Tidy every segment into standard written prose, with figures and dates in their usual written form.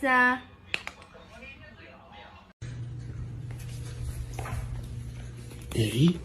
Elsa. Eddie?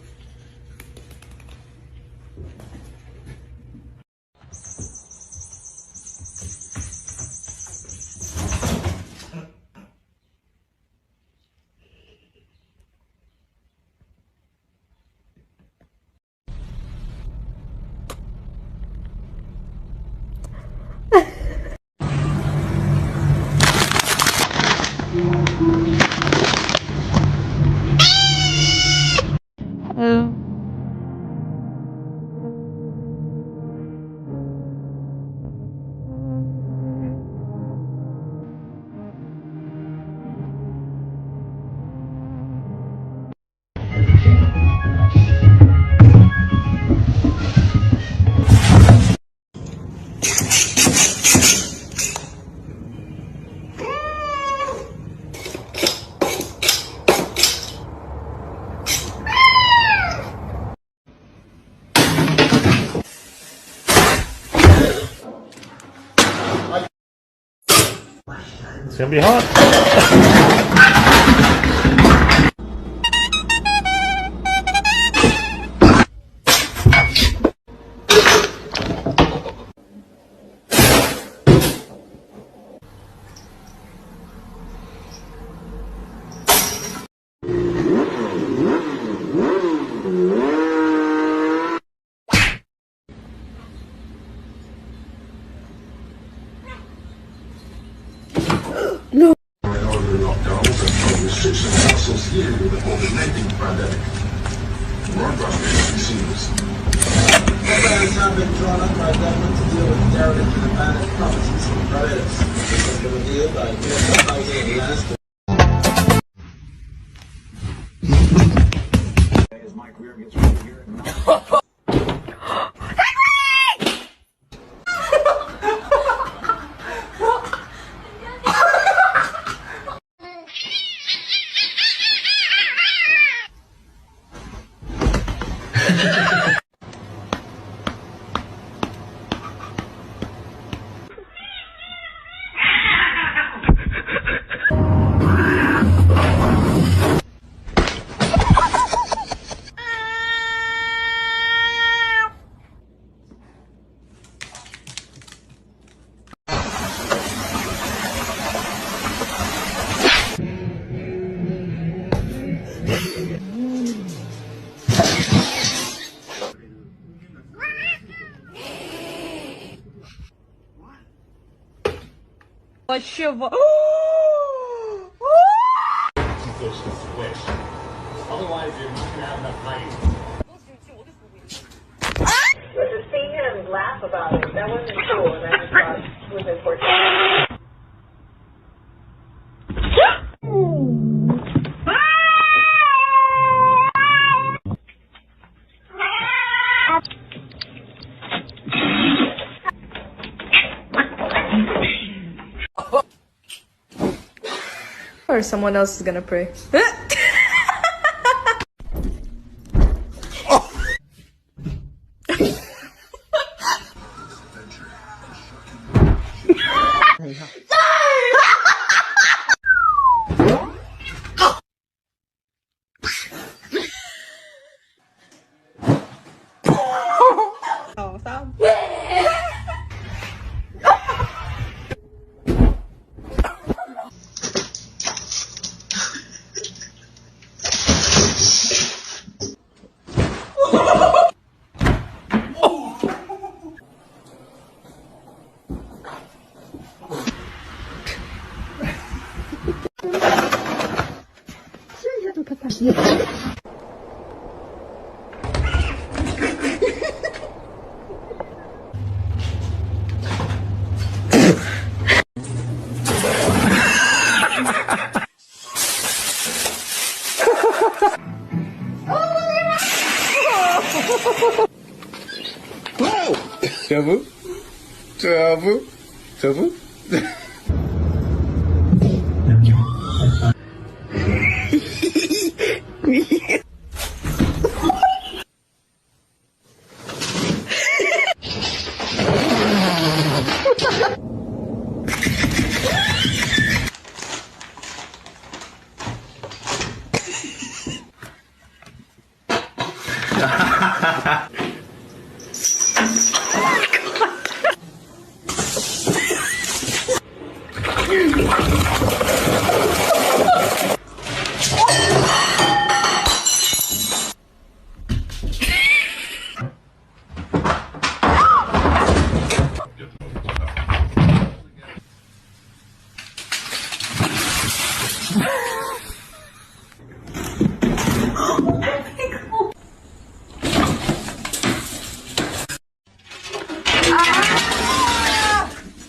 It's gonna be hot. Restrictions associated with the COVID-19 pandemic. More broadcast receivers. Plans have been drawn up by government to deal with derelict and abandoned properties and projects. This has been revealed by U.S. Housing and Land. As my career gets right here and now. Чего? Otherwise, you're not going to have enough money. But to see him laugh about it, that wasn't cool, and I just thought it was important. Or someone else is gonna pray. J'avoue. J'avoue. J'avoue.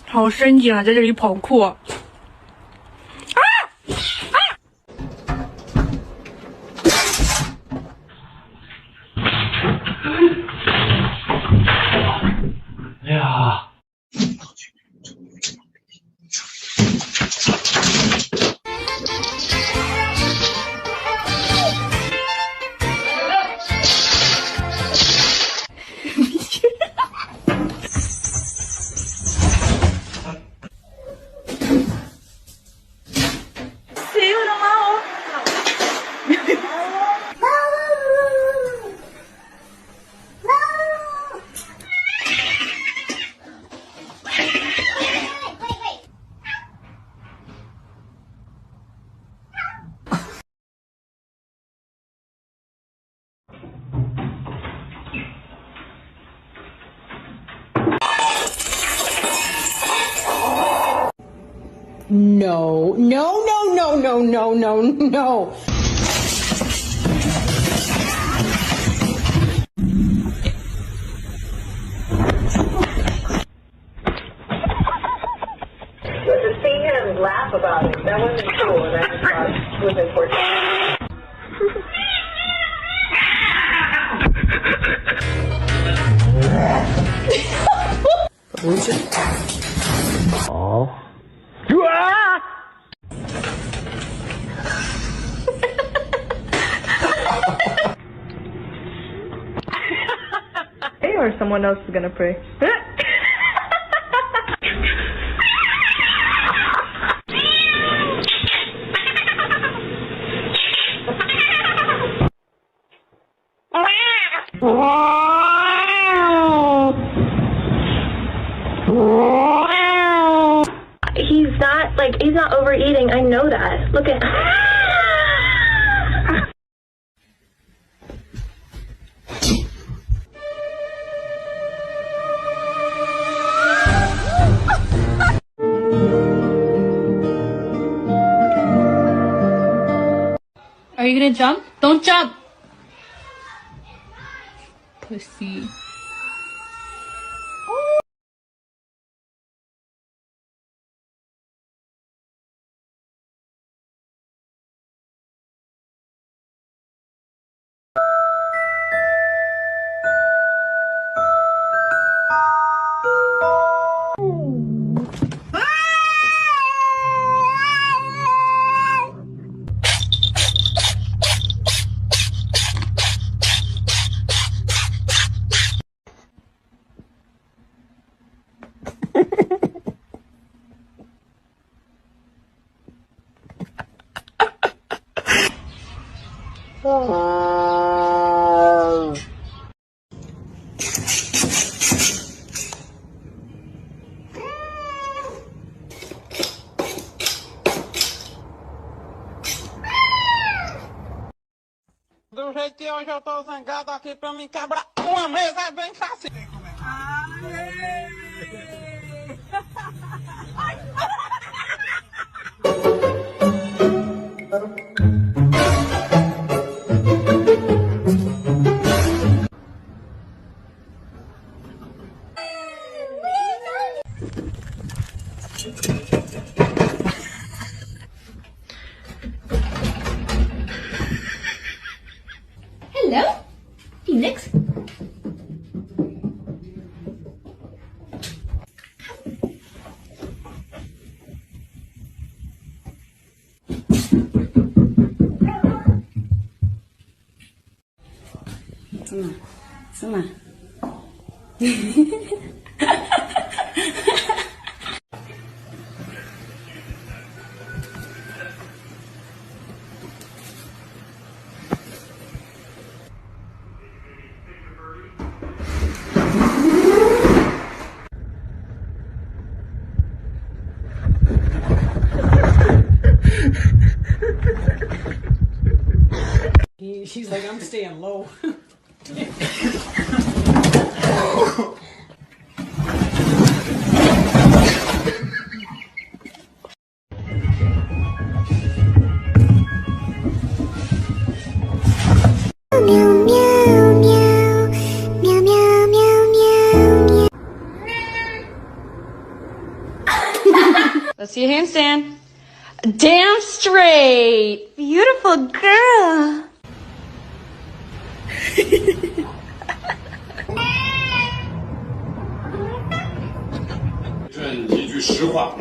好深井啊，在这里跑酷。呀！No, no, no, no, no, no, no, no. But to see him laugh about it, that wasn't cool, and I just thought it was important. Oh. Pray or someone else is gonna pray? He's not overeating. I know that. Look at. Are you gonna jump? Don't jump! Pussy. Do jeito que hoje eu tô zangado aqui pra me quebrar uma mesa é bem fácil. Hello, Phoenix. Sama. He's like, I'm staying low. Let's see a handstand. Damn straight. Beautiful girl. 朕一句实话。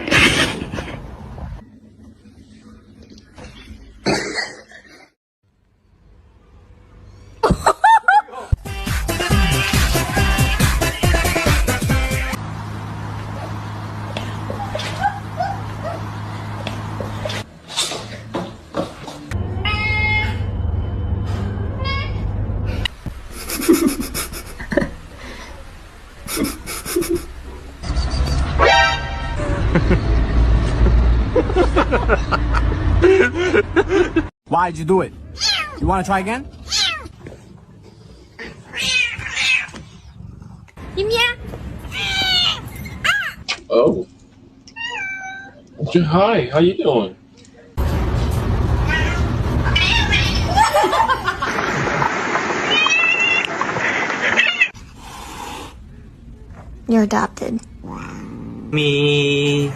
Why'd you do it? You want to try again? Oh. Hi, how you doing? You're adopted. Me.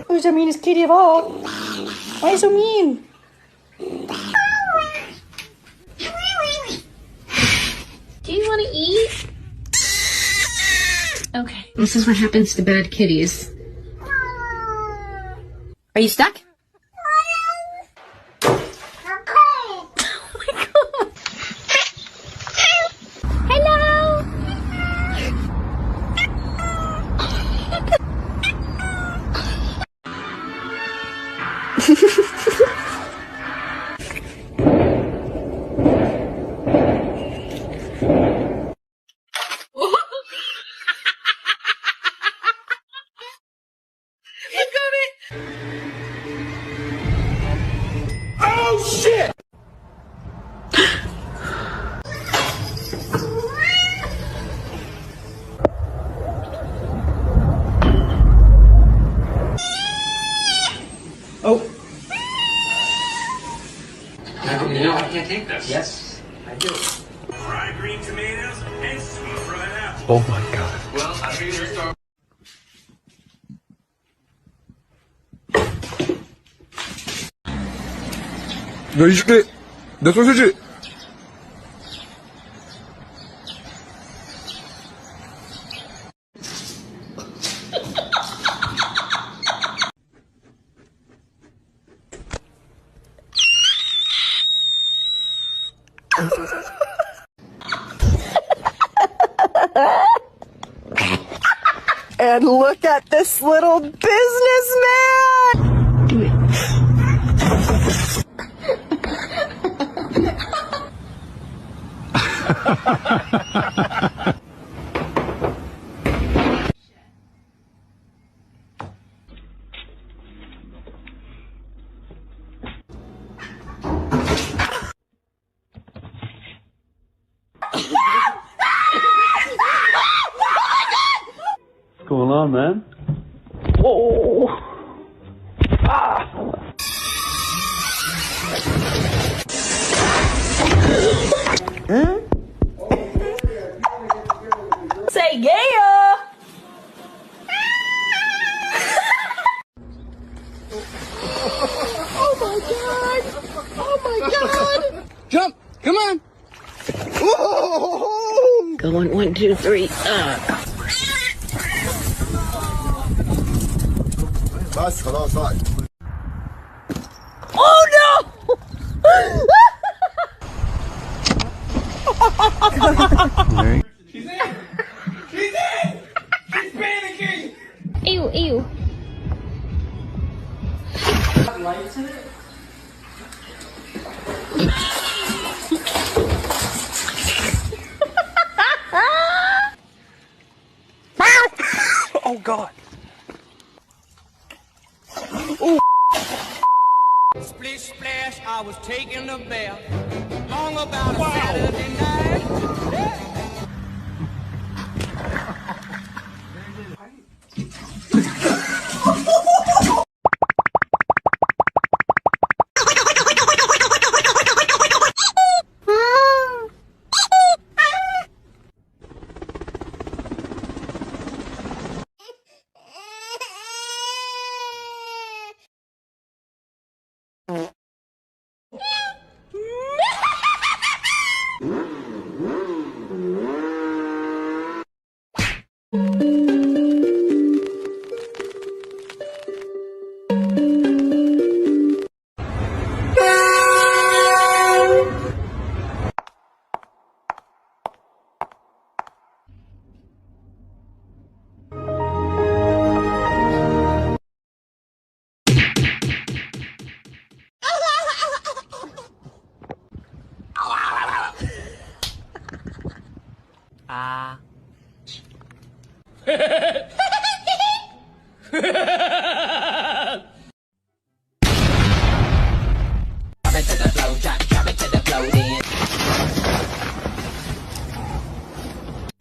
Who's the meanest kitty of all? Why are you so mean? Do you want to eat? Okay. This is what happens to bad kitties. Are you stuck? Oh. You know I can't take this. Yes, I do. Fried green tomatoes and sweet fried apples. Oh my god. Well, I think there's no... 내 소시지. And look at this little businessman! Do it. What's going on, man? Say yeah! Oh my god! Oh my god! Jump! Come on! Go on, 1, 2, 3. بس خلاص هاي. Oh no! She's in! She's in! She's panicking! Ew, ew. Oh god! Splish splash, I was taken. ringing a bell. Long about a Saturday night.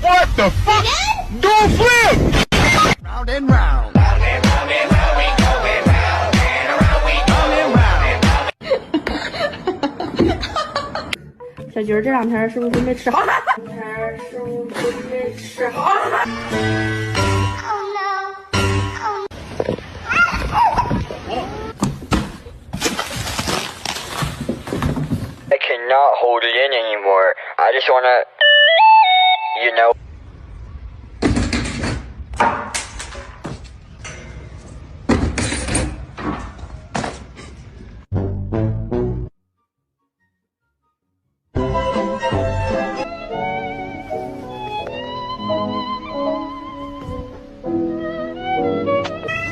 What the fuck? Do a flip! Round and round. Round and round and round we going round and around we going round. 小菊儿这两天是不是没吃好？这两天是不是没吃好？I cannot hold it in anymore. I just wanna, you know.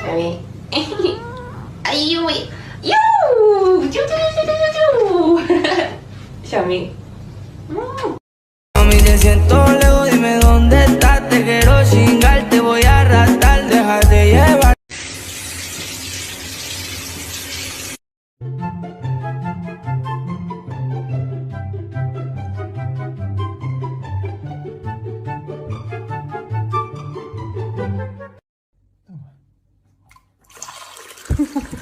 Ready? 哎呦喂，哟，啾啾啾啾啾啾，小明。Mami, te siento lejos, dime dónde estás. Te quiero chingar, te voy a arrastrar. Déjate llevar.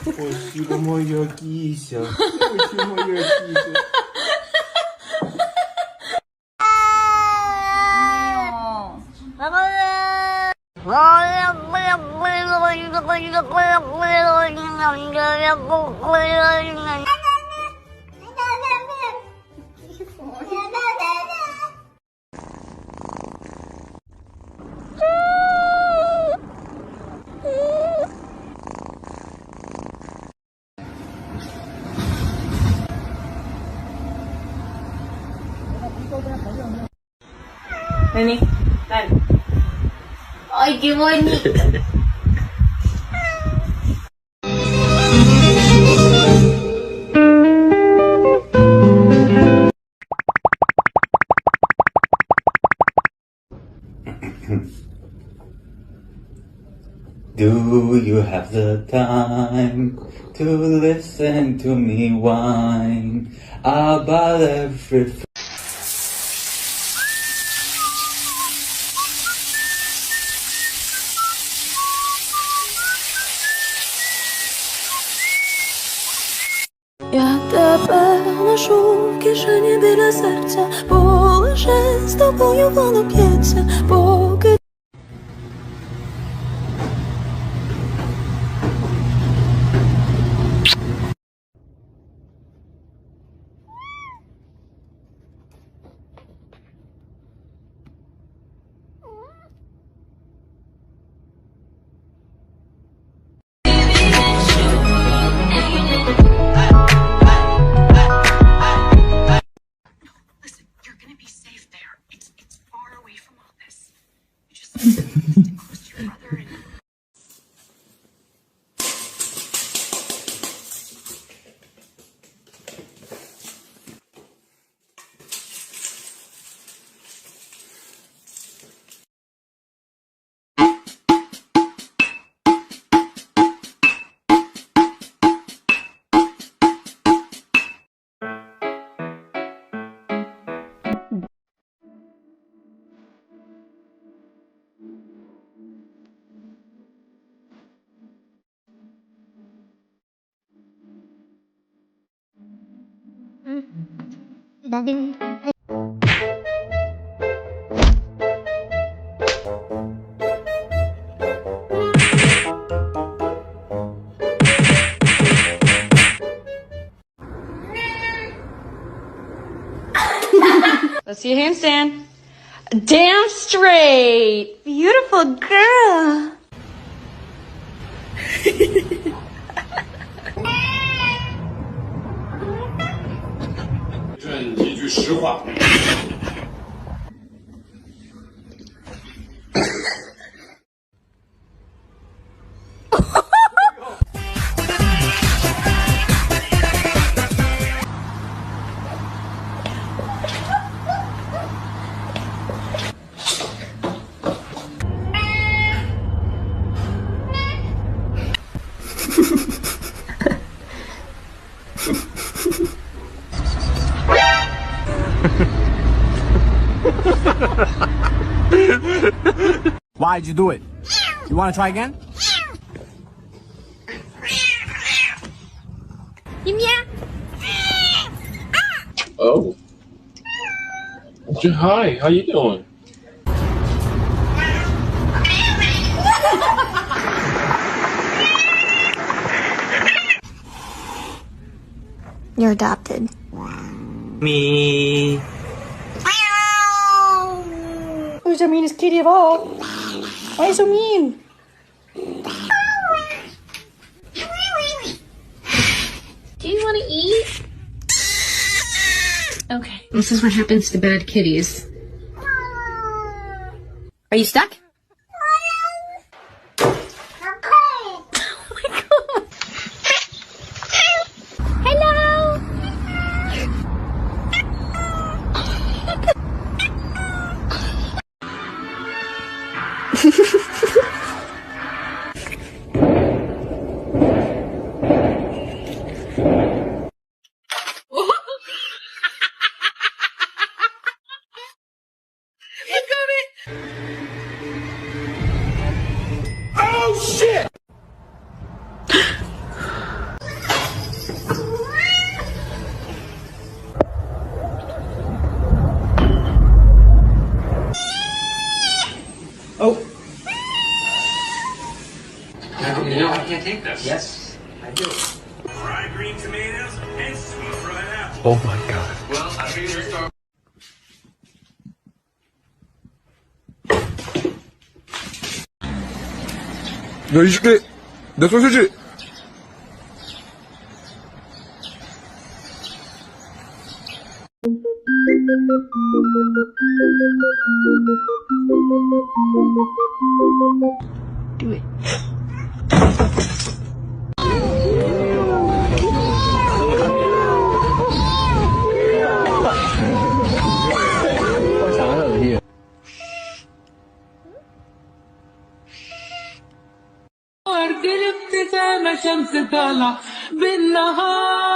Спасибо, моя кися. Спасибо, моя кися. Nani, dale. Ay, qué bonito. Do you have the time to listen to me whine about everything? Ja тебе ношу в кишені біля серця, бо лише з тобою воно п'ється, поки Let's see a handstand. Damn straight. Beautiful girl. 问一句实话。Why'd you do it? You want to try again? Oh. Hi, how you doing? You're adopted. Me. Who's the meanest kitty of all? Why are you so mean? Do you want to eat? Okay. This is what happens to bad kitties. Are you stuck? Oh shit! Oh. You know I can't take this. Yes, I do. Fried green tomatoes and sweet fried apples. Oh my god. Well, I think there's no... 너 20개 내 소시지. Do it. ابتسامة شمس طالع بالنهار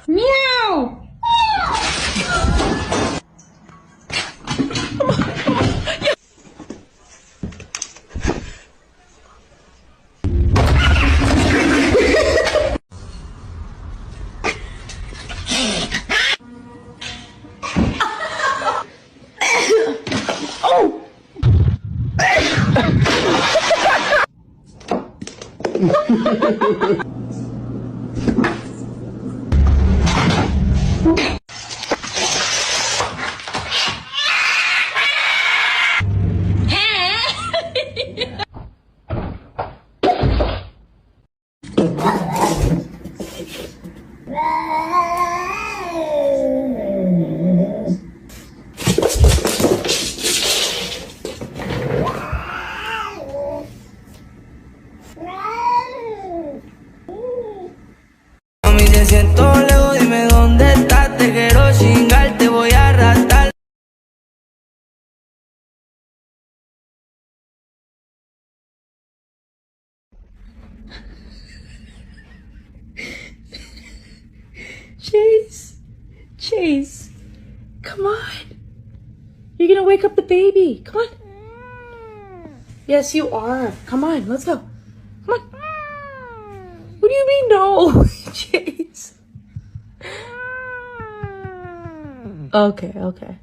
Meow! Mami, te siento lejos, dime dónde estás. Te quiero chingar, te voy a arrastrar. Chase, come on. You're gonna wake up the baby. Come on. Yes, you are. Come on, let's go. Come on. What do you mean no? Chase. Okay.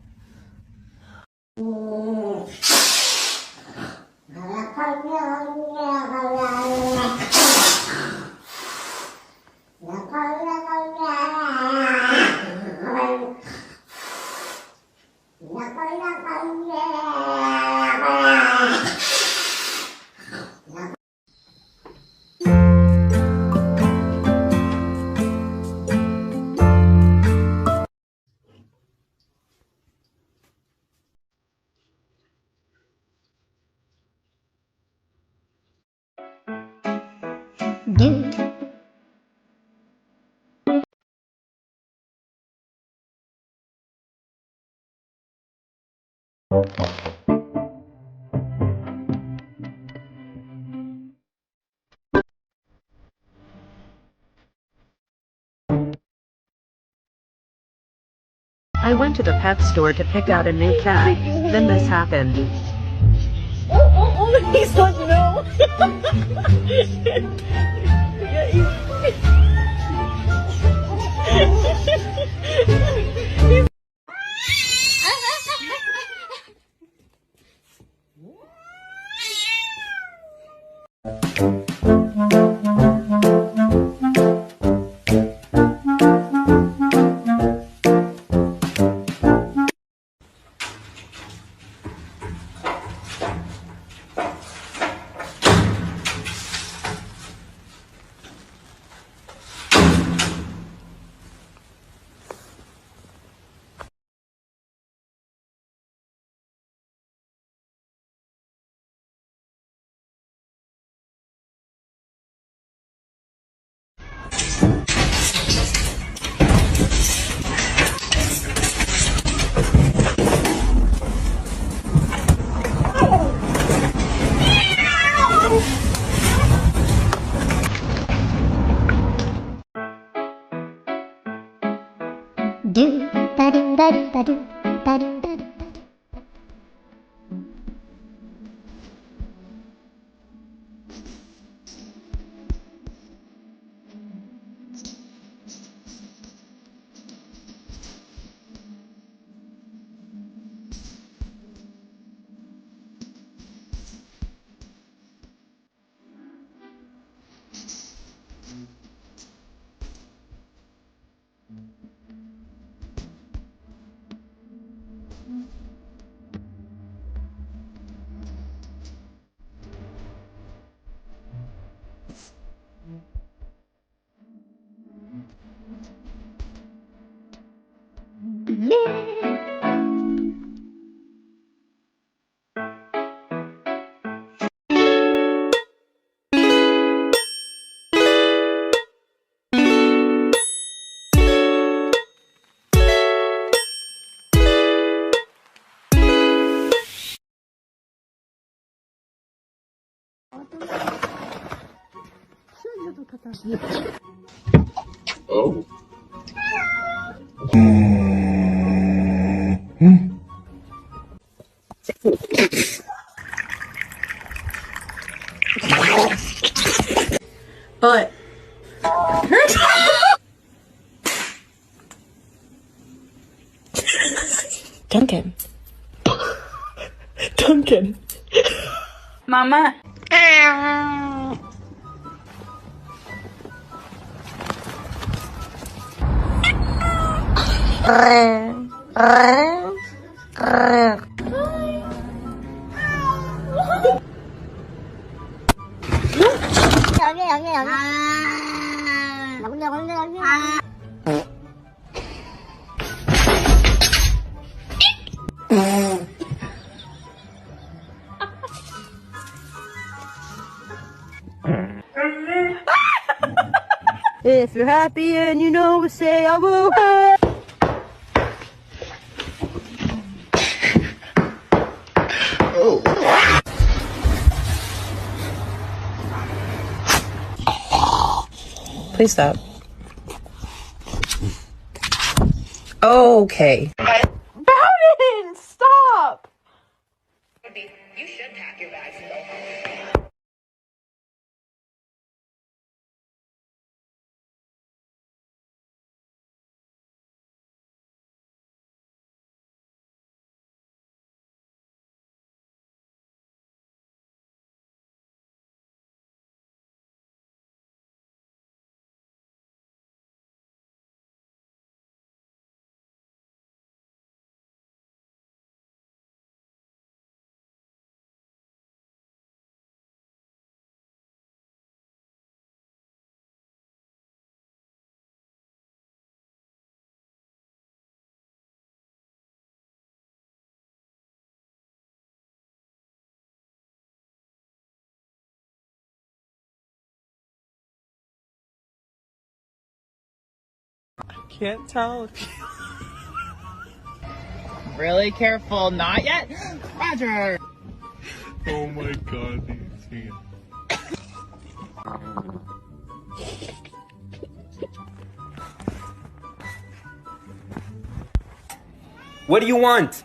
I went to the pet store to pick out a new cat. Then this happened. He's like, no. Oh. But Duncan. Mama. 여기. 나 혼자. If you're happy and you know it, say I will. Please stop. Okay. Bowden, stop! You should pack your bags and go home. Can't tell. Really careful. Not yet. Roger. Oh my god, these feet. What do you want?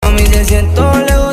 Mami, te siento lejos